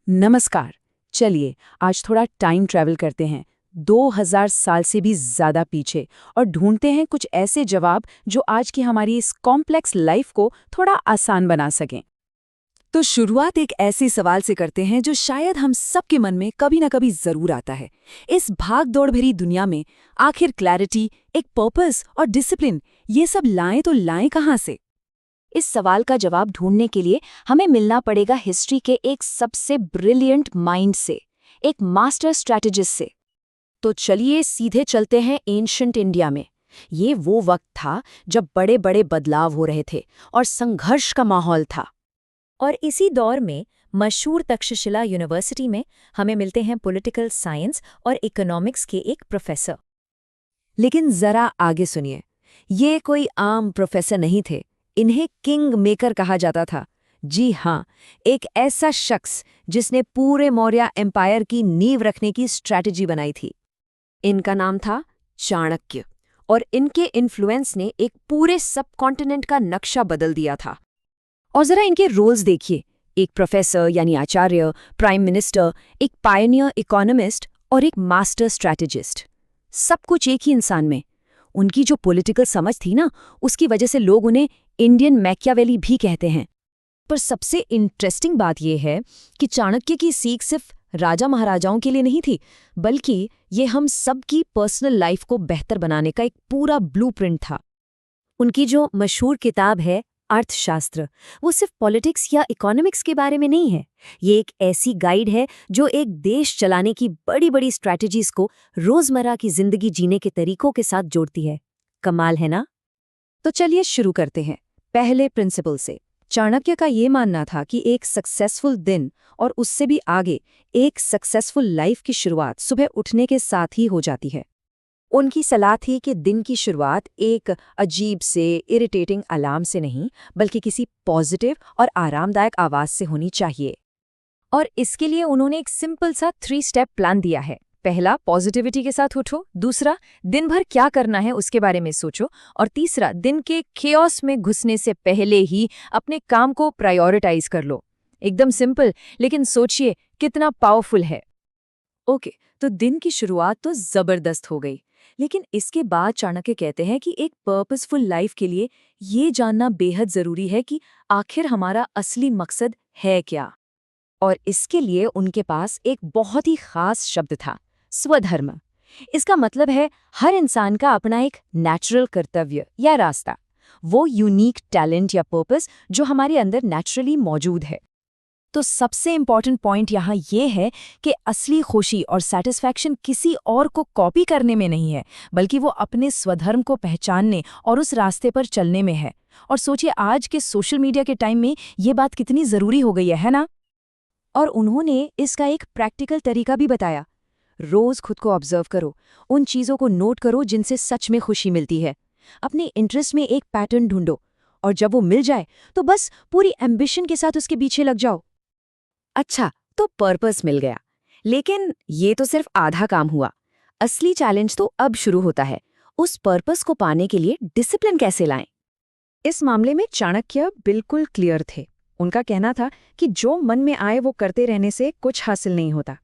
नमस्कार। चलिए आज थोड़ा टाइम ट्रैवल करते हैं 2000 साल से भी ज़्यादा पीछे और ढूंढते हैं कुछ ऐसे जवाब जो आज की हमारी इस कॉम्प्लेक्स लाइफ को थोड़ा आसान बना सकें। तो शुरुआत एक ऐसे सवाल से करते हैं जो शायद हम सबके मन में कभी ना कभी ज़रूर आता है। इस भाग दौड़ भरी दुनिया में आखिर क्लैरिटी, एक पर्पस और डिसिप्लिन ये सब लाएं तो लाएं कहाँ से? इस सवाल का जवाब ढूंढने के लिए हमें मिलना पड़ेगा हिस्ट्री के एक सबसे ब्रिलियंट माइंड से, एक मास्टर स्ट्रैटेजिस्ट से। तो चलिए सीधे चलते हैं एंशंट इंडिया में। ये वो वक्त था जब बड़े बड़े बदलाव हो रहे थे और संघर्ष का माहौल था। और इसी दौर में मशहूर तक्षशिला यूनिवर्सिटी में हमें मिलते हैं पॉलिटिकल साइंस और इकोनॉमिक्स के एक प्रोफेसर। लेकिन जरा आगे सुनिए, ये कोई आम प्रोफेसर नहीं थे। इन्हें किंग मेकर कहा जाता था। जी हाँ, एक ऐसा शख्स जिसने पूरे मौर्य एम्पायर की नींव रखने की स्ट्रैटेजी बनाई थी। इनका नाम था चाणक्य और इनके इन्फ्लुएंस ने एक पूरे सबकॉन्टिनेंट का नक्शा बदल दिया था। और जरा इनके रोल्स देखिए, एक प्रोफेसर यानी आचार्य, प्राइम मिनिस्टर, एक पायनियर इकोनॉमिस्ट और एक मास्टर स्ट्रैटेजिस्ट, सब कुछ एक ही इंसान में। उनकी जो पॉलिटिकल समझ थी ना, उसकी वजह से लोग उन्हें इंडियन मैकियावेली भी कहते हैं। पर सबसे इंटरेस्टिंग बात यह है कि चाणक्य की सीख सिर्फ राजा महाराजाओं के लिए नहीं थी, बल्कि ये हम सब की पर्सनल लाइफ को बेहतर बनाने का एक पूरा ब्लूप्रिंट था। उनकी जो मशहूर किताब है अर्थशास्त्र, वो सिर्फ पॉलिटिक्स या इकोनॉमिक्स के बारे में नहीं है। ये एक ऐसी गाइड है जो एक देश चलाने की बड़ी बड़ी स्ट्रैटेजीज को रोजमर्रा की जिंदगी जीने के तरीकों के साथ जोड़ती है। कमाल है ना? तो चलिए शुरू करते हैं पहले प्रिंसिपल से। चाणक्य का ये मानना था कि एक सक्सेसफुल दिन और उससे भी आगे एक सक्सेसफुल लाइफ की शुरुआत सुबह उठने के साथ ही हो जाती है। उनकी सलाह थी कि दिन की शुरुआत एक अजीब से इरिटेटिंग अलार्म से नहीं, बल्कि किसी पॉजिटिव और आरामदायक आवाज से होनी चाहिए। और इसके लिए उन्होंने एक सिंपल सा 3 स्टेप प्लान दिया है। पहला, पॉजिटिविटी के साथ उठो। दूसरा, दिन भर क्या करना है उसके बारे में सोचो। और तीसरा, दिन के केओस में घुसने से पहले ही अपने काम को प्रायोरिटाइज कर लो। एकदम सिंपल, लेकिन सोचिए कितना पावरफुल है। ओके, तो दिन की शुरुआत तो जबरदस्त हो गई, लेकिन इसके बाद चाणक्य कहते हैं कि एक पर्पसफुल लाइफ के लिए ये जानना बेहद जरूरी है कि आखिर हमारा असली मकसद है क्या। और इसके लिए उनके पास एक बहुत ही खास शब्द था, स्वधर्म। इसका मतलब है हर इंसान का अपना एक नेचुरल कर्तव्य या रास्ता, वो यूनिक टैलेंट या पर्पस जो हमारे अंदर नेचुरली मौजूद है। तो सबसे इम्पॉर्टेंट पॉइंट यहाँ ये है कि असली खुशी और सैटिस्फैक्शन किसी और को कॉपी करने में नहीं है, बल्कि वो अपने स्वधर्म को पहचानने और उस रास्ते पर चलने में है। और सोचिए आज के सोशल मीडिया के टाइम में ये बात कितनी ज़रूरी हो गई है ना? और उन्होंने इसका एक प्रैक्टिकल तरीका भी बताया। रोज़ खुद को ऑब्जर्व करो, उन चीज़ों को नोट करो जिनसे सच में खुशी मिलती है। अपने इंटरेस्ट में एक पैटर्न ढूंढो और जब वो मिल जाए तो बस पूरी एम्बिशन के साथ उसके पीछे लग जाओ। अच्छा, तो पर्पस मिल गया, लेकिन ये तो सिर्फ आधा काम हुआ। असली चैलेंज तो अब शुरू होता है। उस पर्पस को पाने के लिए डिसिप्लिन कैसे लाएं? इस मामले में चाणक्य बिल्कुल क्लियर थे। उनका कहना था कि जो मन में आए वो करते रहने से कुछ हासिल नहीं होता।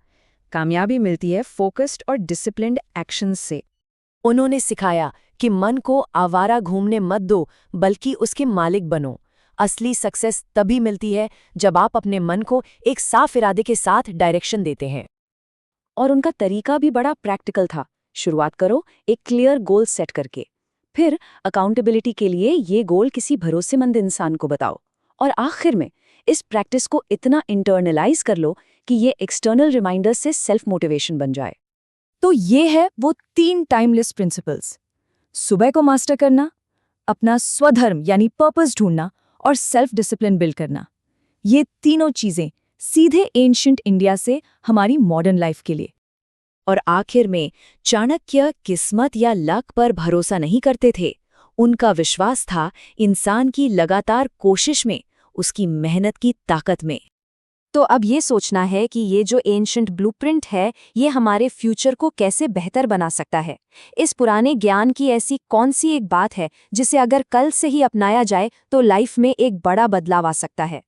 कामयाबी मिलती है फोकस्ड और डिसिप्लिन्ड एक्शंस से। उन्होंने सिखाया कि मन को आवारा घूमने मत दो, बल्कि उसके मालिक बनो। असली सक्सेस तभी मिलती है जब आप अपने मन को एक साफ इरादे के साथ डायरेक्शन देते हैं। और उनका तरीका भी बड़ा प्रैक्टिकल था। शुरुआत करो एक क्लियर गोल सेट करके, फिर अकाउंटेबिलिटी के लिए ये गोल किसी भरोसेमंद इंसान को बताओ, और आखिर में इस प्रैक्टिस को इतना इंटरनलाइज कर लो कि ये एक्सटर्नल रिमाइंडर से सेल्फ मोटिवेशन बन जाए। तो ये है वो 3 टाइमलेस प्रिंसिपल्स। सुबह को मास्टर करना, अपना स्वधर्म यानी पर्पस ढूंढना और सेल्फ डिसिप्लिन बिल्ड करना। ये तीनों चीजें सीधे एंशिएंट इंडिया से हमारी मॉडर्न लाइफ के लिए। और आखिर में चाणक्य किस्मत या लक पर भरोसा नहीं करते थे। उनका विश्वास था इंसान की लगातार कोशिश में, उसकी मेहनत की ताकत में। तो अब ये सोचना है कि ये जो एंशिएंट ब्लूप्रिंट है, ये हमारे फ्यूचर को कैसे बेहतर बना सकता है। इस पुराने ज्ञान की ऐसी कौन सी एक बात है जिसे अगर कल से ही अपनाया जाए तो लाइफ में एक बड़ा बदलाव आ सकता है।